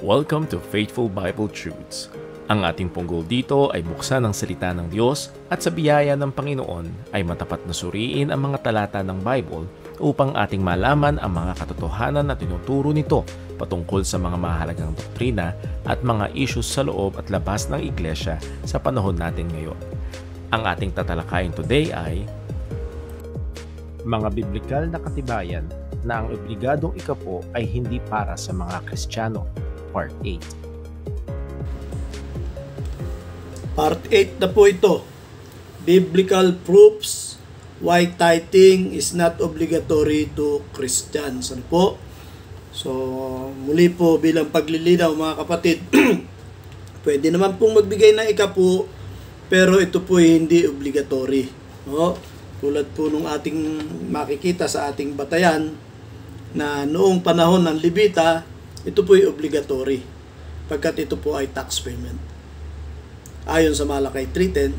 Welcome to Faithful Bible Truths. Ang ating pong goal dito ay buksan ang salita ng Diyos at sa biyaya ng Panginoon ay matapat na suriin ang mga talata ng Bible upang ating malaman ang mga katotohanan na tinuturo nito patungkol sa mga mahalagang doktrina at mga issues sa loob at labas ng iglesia sa panahon natin ngayon. Ang ating tatalakayin today ay mga biblikal na katibayan na ang obligadong ikapo ay hindi para sa mga Kristiyano. Part 8. Part 8 na po ito. Biblical proofs why tithing is not obligatory to Christians. Ano po? So, muli po bilang paglilinaw mga kapatid, pwede naman pong magbigay ng ikapo, pero ito po hindi obligatory. No? Tulad po nung ating makikita sa ating batayan na noong panahon ng Levita, ito po ay obligatory pagkat ito po ay tax payment. Ayon sa Malakay 3:10,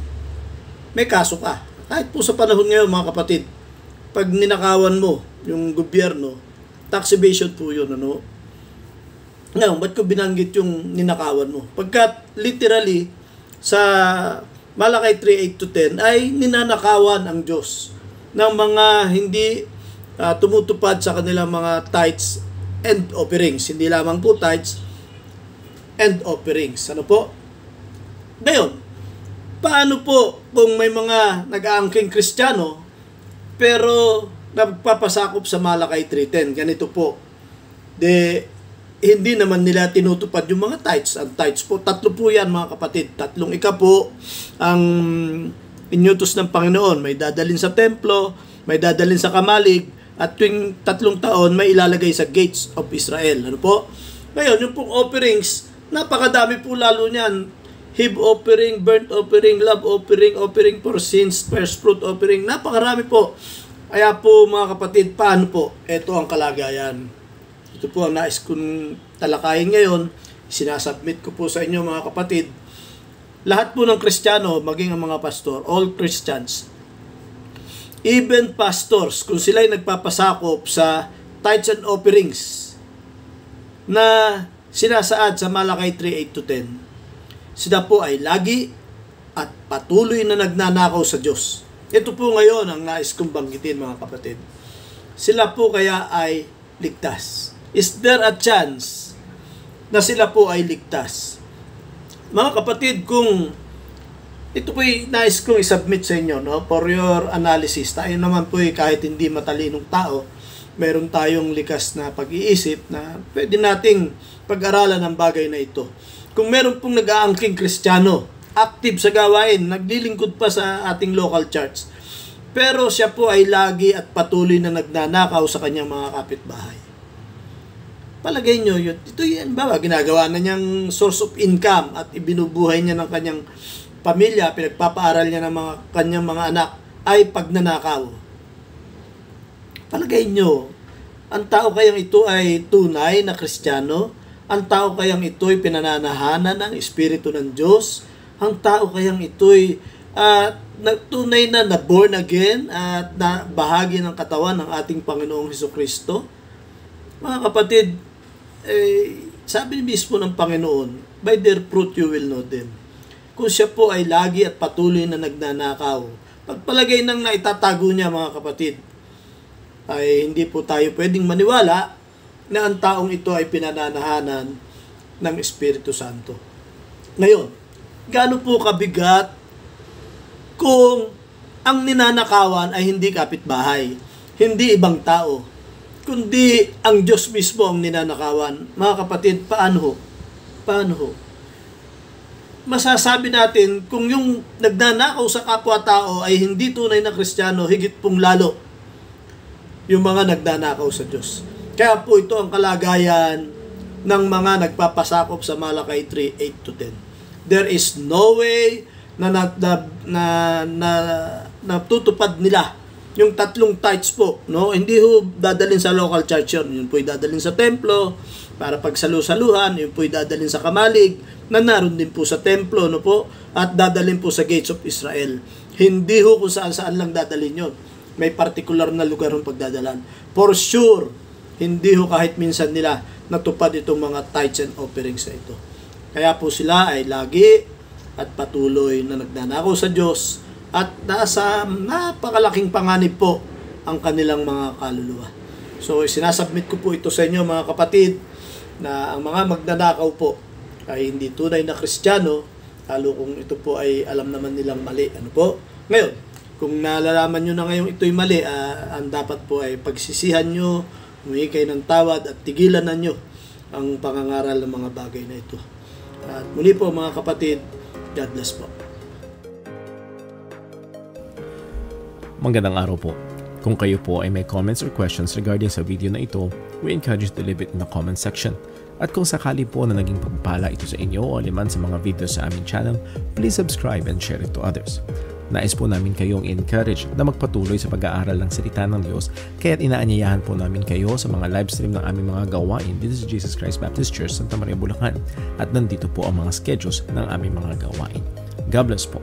may kaso ka. Kahit po sa panahon ngayon mga kapatid, pag ninakawan mo yung gobyerno, tax evasion po yun. Ano? Ngayon, ba't ko binanggit yung ninakawan mo? Pagkat literally sa Malakay 3:8-10 ay ninanakawan ang Diyos ng mga hindi tumutupad sa kanilang mga tithes and offerings. Hindi lamang po tithes and offerings. Ano po? Ngayon, paano po kung may mga nag-aangking Kristiyano pero nagpapasakop sa Malakay 3:10? Ganito po. Hindi naman nila tinutupad yung mga tithes. Ang tithes po, tatlo po yan mga kapatid. Tatlong ikapo ang inyutos ng Panginoon. May dadalhin sa templo, may dadalhin sa kamalig, at tuwing 3 taon may ilalagay sa gates of Israel. Ano po? Ngayon, yung pong offerings, napakadami po lalo niyan. Heave offering, burnt offering, love offering, offering for sins, first fruit offering. Napakarami po. Kaya po mga kapatid, paano po? Ito ang kalagayan. Ito po ang nais kong talakayin ngayon. Sinasubmit ko po sa inyo mga kapatid. Lahat po ng Kristiyano, maging ang mga pastor, all Christians, even pastors, kung sila'y nagpapasakop sa tithes and offerings na sinasaad sa Malakay 3:8-10, sila po ay lagi at patuloy na nagnanakaw sa Diyos. Ito po ngayon ang nais kong banggitin mga kapatid. Sila po kaya ay ligtas. Is there a chance na sila po ay ligtas? Mga kapatid, kung ito po'y nais kong isubmit sa inyo, no, for your analysis. Tayo naman po'y kahit hindi matalinong tao, meron tayong likas na pag-iisip na pwede nating pag-aralan ang bagay na ito. Kung meron pong nag-aangking Kristiyano, active sa gawain, naglilingkod pa sa ating local church, pero siya po ay lagi at patuloy na nagnanakaw sa kanyang mga kapitbahay. Palagay nyo, ito yan ba? Ginagawa na niyang source of income at ibinubuhay niya ng kanyang pamilya, pinagpapaaral niya ng kanyang mga anak, ay pagnanakaw. Palagay nyo, ang tao kayang ito ay tunay na Kristiyano? Ang tao kayang ito ay pinananahanan ng Espiritu ng Diyos? Ang tao kayang ito ay tunay na born again at na bahagi ng katawan ng ating Panginoong Hesukristo? Mga kapatid, sabi mismo ng Panginoon, by their fruit you will know them. Kung siya po ay lagi at patuloy na nagnanakaw, pagpalagay ng naitatago niya mga kapatid, ay hindi po tayo pwedeng maniwala na ang taong ito ay pinananahanan ng Espiritu Santo. Ngayon, gaano po kabigat kung ang ninanakawan ay hindi kapitbahay, hindi ibang tao, kundi ang Diyos mismo ang ninanakawan? Mga kapatid, paano ho? Paano ho? Masasabi natin kung yung nagnanakaw sa kapwa-tao ay hindi tunay na Kristiyano, higit pong lalo yung mga nagnanakaw sa Diyos. Kaya po ito ang kalagayan ng mga nagpapasakop sa Malakay 3:8-10. There is no way na natutupad nila yung 3 tithes po, no? Hindi ho dadalhin sa local church yun. Yun po dadalhin sa templo para pagsalu-saluhan, yun po dadalhin sa kamalig na naroon din po sa templo, no po, at dadalhin po sa gates of Israel. Hindi ho kung saan-saan lang dadalhin yun. May particular na lugar ng pagdadalan. For sure, hindi ho kahit minsan nila natupad itong mga tithes and offerings sa ito. Kaya po sila ay lagi at patuloy na nagnanakaw sa Diyos at nasa napakalaking panganib po ang kanilang mga kaluluwa. So sinasubmit ko po ito sa inyo mga kapatid na ang mga magnanakaw po ay hindi tunay na Kristiyano, lalo kung ito po ay alam naman nilang mali. Ano po? Ngayon, kung nalalaman nyo na ngayon ito'y mali, ang dapat po ay pagsisihan nyo, humingi kayo ng tawad at tigilan na nyo ang pangangaral ng mga bagay na ito. At muli po mga kapatid, God bless po. Magandang araw po. Kung kayo po ay may comments or questions regarding sa video na ito, we encourage you to leave it in the comment section. At kung sakali po na naging pagpala ito sa inyo o aliman sa mga video sa aming channel, please subscribe and share it to others. Nais po namin kayong encourage na magpatuloy sa pag-aaral ng salita ng Diyos, kaya't inaanyayahan po namin kayo sa mga live stream ng aming mga gawain dito sa Jesus Christ Baptist Church, Santa Maria, Bulacan. At nandito po ang mga schedules ng aming mga gawain. God bless po.